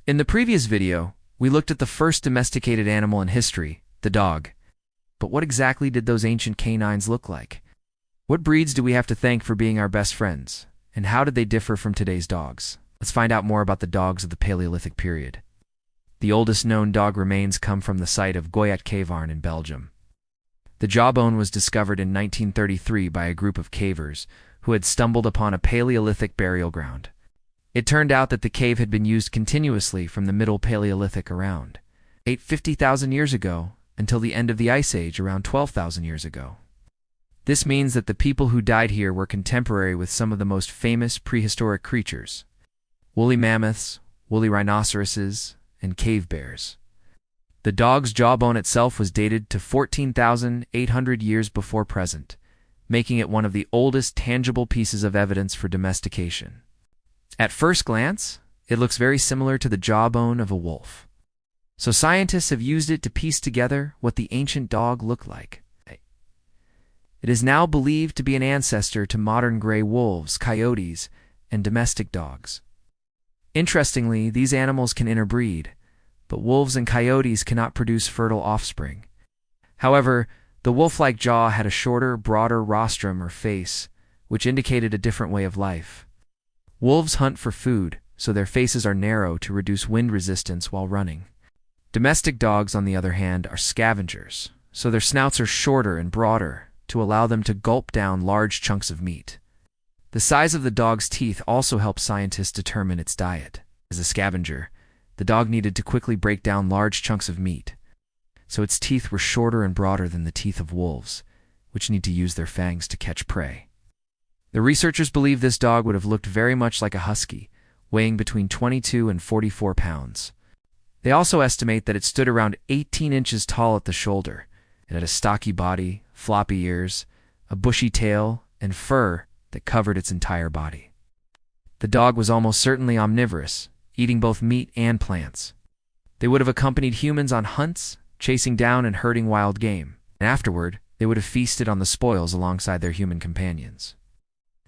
In the previous video, we looked at the first domesticated animal in history, the dog. But what exactly did those ancient canines look like? What breeds do we have to thank for being our best friends? And how did they differ from today's dogs? Let's find out more about the dogs of the Paleolithic period. The oldest known dog remains come from the site of Goyat Cavarn in Belgium. The jawbone was discovered in 1933 by a group of cavers who had stumbled upon a Paleolithic burial ground. It turned out that the cave had been used continuously from the Middle Paleolithic around 50,000 years ago until the end of the Ice Age around 12,000 years ago. This means that the people who died here were contemporary with some of the most famous prehistoric creatures: woolly mammoths, woolly rhinoceroses, and cave bears. The dog's jawbone itself was dated to 14,800 years before present, making it one of the oldest tangible pieces of evidence for domestication. At first glance, it looks very similar to the jawbone of a wolf. So scientists have used it to piece together what the ancient dog looked like. It is now believed to be an ancestor to modern gray wolves, coyotes, and domestic dogs. Interestingly, these animals can interbreed, but wolves and coyotes cannot produce fertile offspring. However, the wolf-like jaw had a shorter, broader rostrum or face, which indicated a different way of life. Wolves hunt for food, so their faces are narrow to reduce wind resistance while running. Domestic dogs, on the other hand, are scavengers, so their snouts are shorter and broader to allow them to gulp down large chunks of meat. The size of the dog's teeth also helps scientists determine its diet. As a scavenger, the dog needed to quickly break down large chunks of meat, so its teeth were shorter and broader than the teeth of wolves, which need to use their fangs to catch prey. The researchers believe this dog would have looked very much like a husky, weighing between 22 and 44 pounds. They also estimate that it stood around 18 inches tall at the shoulder. It had a stocky body, floppy ears, a bushy tail, and fur that covered its entire body. The dog was almost certainly omnivorous, eating both meat and plants. They would have accompanied humans on hunts, chasing down and herding wild game, and afterward, they would have feasted on the spoils alongside their human companions.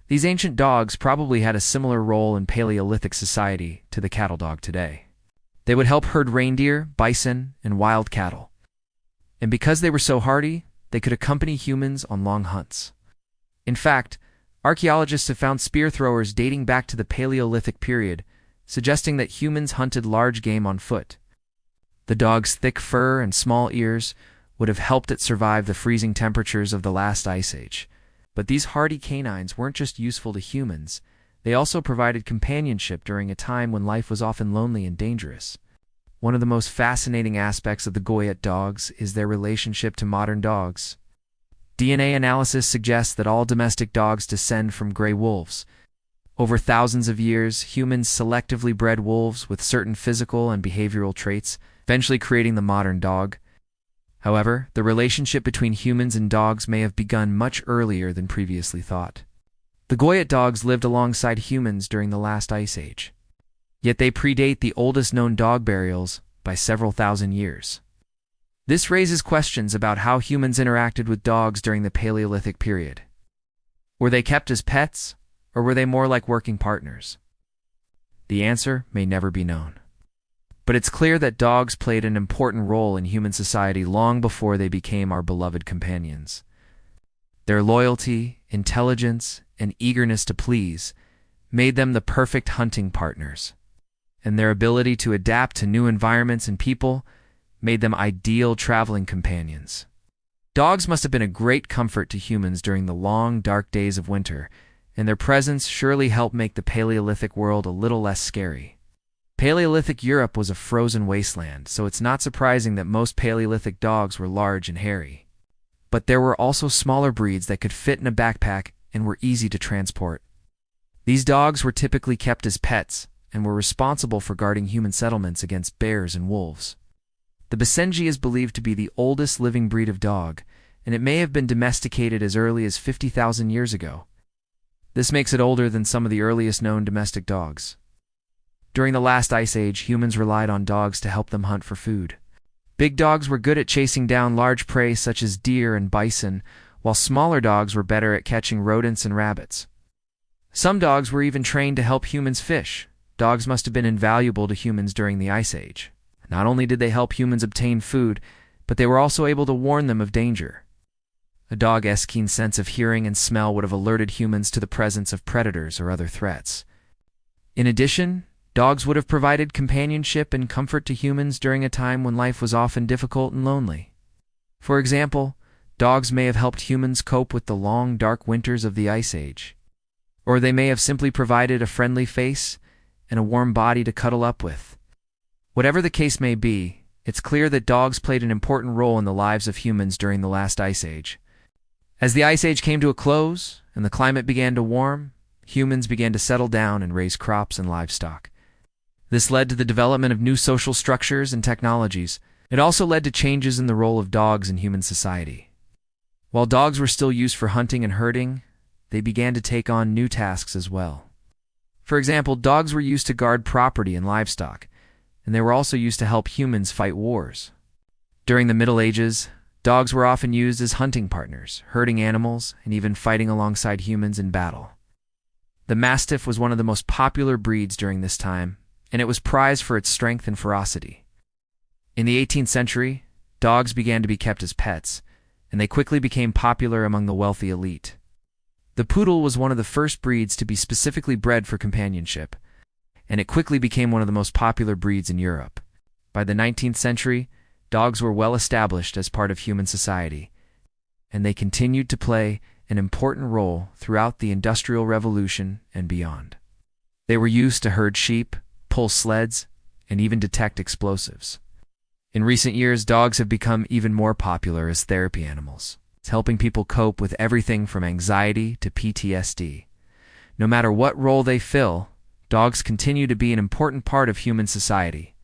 These ancient dogs probably had a similar role in Paleolithic society to the cattle dog today. They would help herd reindeer, bison, and wild cattle. And because they were so hardy, they could accompany humans on long hunts. In fact, archaeologists have found spear throwers dating back to the Paleolithic period, suggesting that humans hunted large game on foot. The dog's thick fur and small ears would have helped it survive the freezing temperatures of the last ice age. But these hardy canines weren't just useful to humans, they also provided companionship during a time when life was often lonely and dangerous. One of the most fascinating aspects of the Goyat dogs is their relationship to modern dogs. DNA analysis suggests that all domestic dogs descend from gray wolves. Over thousands of years, humans selectively bred wolves with certain physical and behavioral traits, eventually creating the modern dog. However, the relationship between humans and dogs may have begun much earlier than previously thought. The Goyat dogs lived alongside humans during the last ice age. Yet they predate the oldest known dog burials by several thousand years. This raises questions about how humans interacted with dogs during the Paleolithic period. Were they kept as pets, or were they more like working partners? The answer may never be known. But it's clear that dogs played an important role in human society long before they became our beloved companions. Their loyalty, intelligence, and eagerness to please made them the perfect hunting partners, and their ability to adapt to new environments and people made them ideal traveling companions. Dogs must have been a great comfort to humans during the long, dark days of winter, and their presence surely helped make the Paleolithic world a little less scary. Paleolithic Europe was a frozen wasteland, so it's not surprising that most Paleolithic dogs were large and hairy. But there were also smaller breeds that could fit in a backpack and were easy to transport. These dogs were typically kept as pets and were responsible for guarding human settlements against bears and wolves. The Basenji is believed to be the oldest living breed of dog, and it may have been domesticated as early as 50,000 years ago. This makes it older than some of the earliest known domestic dogs. During the last ice age, humans relied on dogs to help them hunt for food. Big dogs were good at chasing down large prey such as deer and bison, while smaller dogs were better at catching rodents and rabbits. Some dogs were even trained to help humans fish, dogs must have been invaluable to humans during the Ice Age. Not only did they help humans obtain food, but they were also able to warn them of danger. A dog's keen sense of hearing and smell would have alerted humans to the presence of predators or other threats. In addition, dogs would have provided companionship and comfort to humans during a time when life was often difficult and lonely. For example, dogs may have helped humans cope with the long, dark winters of the Ice Age. Or they may have simply provided a friendly face and a warm body to cuddle up with. Whatever the case may be, it's clear that dogs played an important role in the lives of humans during the last Ice Age. As the Ice Age came to a close and the climate began to warm, humans began to settle down and raise crops and livestock. This led to the development of new social structures and technologies. It also led to changes in the role of dogs in human society. While dogs were still used for hunting and herding, they began to take on new tasks as well. For example, dogs were used to guard property and livestock, and they were also used to help humans fight wars. During the Middle Ages, dogs were often used as hunting partners, herding animals, and even fighting alongside humans in battle. The Mastiff was one of the most popular breeds during this time, and it was prized for its strength and ferocity. In the 18th century, dogs began to be kept as pets, and they quickly became popular among the wealthy elite. The poodle was one of the first breeds to be specifically bred for companionship, and it quickly became one of the most popular breeds in Europe. By the 19th century, dogs were well established as part of human society, and they continued to play an important role throughout the Industrial Revolution and beyond. They were used to herd sheep, pull sleds, and even detect explosives. In recent years, dogs have become even more popular as therapy animals. It's helping people cope with everything from anxiety to PTSD. No matter what role they fill, dogs continue to be an important part of human society,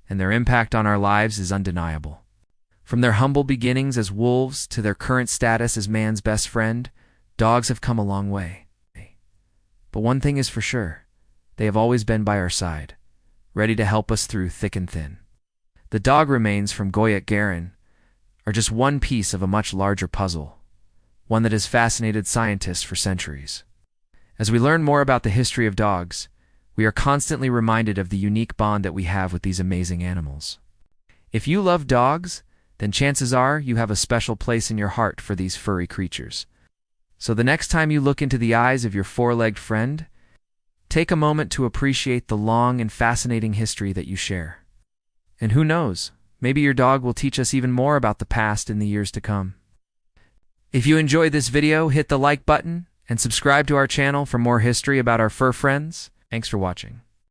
and their impact on our lives is undeniable. From their humble beginnings as wolves to their current status as man's best friend, dogs have come a long way. But one thing is for sure, they have always been by our side, ready to help us through thick and thin. The dog remains from Goyet Garin are just one piece of a much larger puzzle, one that has fascinated scientists for centuries. As we learn more about the history of dogs, we are constantly reminded of the unique bond that we have with these amazing animals. If you love dogs, then chances are you have a special place in your heart for these furry creatures. So the next time you look into the eyes of your four-legged friend, take a moment to appreciate the long and fascinating history that you share. And who knows? Maybe your dog will teach us even more about the past in the years to come. If you enjoyed this video, hit the like button and subscribe to our channel for more history about our fur friends. Thanks for watching.